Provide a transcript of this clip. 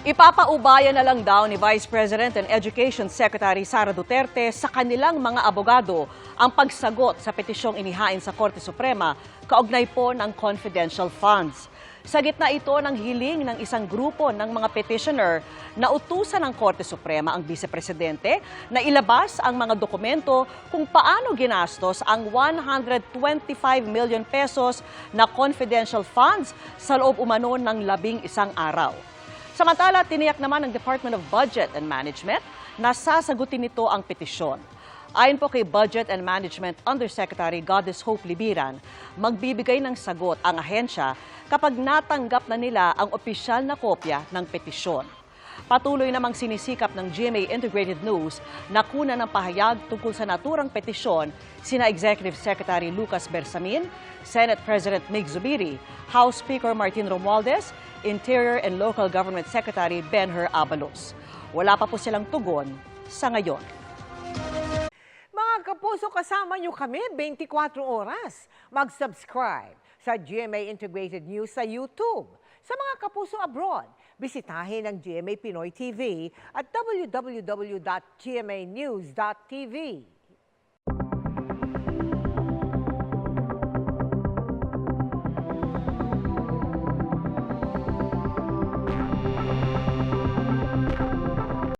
Ipapaubaya na lang daw ni Vice President and Education Secretary Sara Duterte sa kanilang mga abogado ang pagsagot sa petisyong inihain sa Korte Suprema kaugnay po ng confidential funds. Sa gitna ito ng hiling ng isang grupo ng mga petitioner na utusan ng Korte Suprema ang Vice Presidente na ilabas ang mga dokumento kung paano ginastos ang 125 million pesos na confidential funds sa loob umano ng 11 araw. Samantala, tiniyak naman ng Department of Budget and Management na sasagutin nito ang petisyon. Ayon po kay Budget and Management Undersecretary Goddess Hope Libiran, magbibigay ng sagot ang ahensya kapag natanggap na nila ang opisyal na kopya ng petisyon. Patuloy namang sinisikap ng GMA Integrated News na kunan ng pahayag tungkol sa naturang petisyon sina Executive Secretary Lucas Bersamin, Senate President Mig Zubiri, House Speaker Martin Romualdez, Interior and Local Government Secretary Benher Abalos. Wala pa po silang tugon sa ngayon. Mga kapuso, kasama niyo kami 24 oras. Mag-subscribe sa GMA Integrated News sa YouTube. Sa mga kapuso abroad, bisitahin ang GMA Pinoy TV at www.gmanews.tv.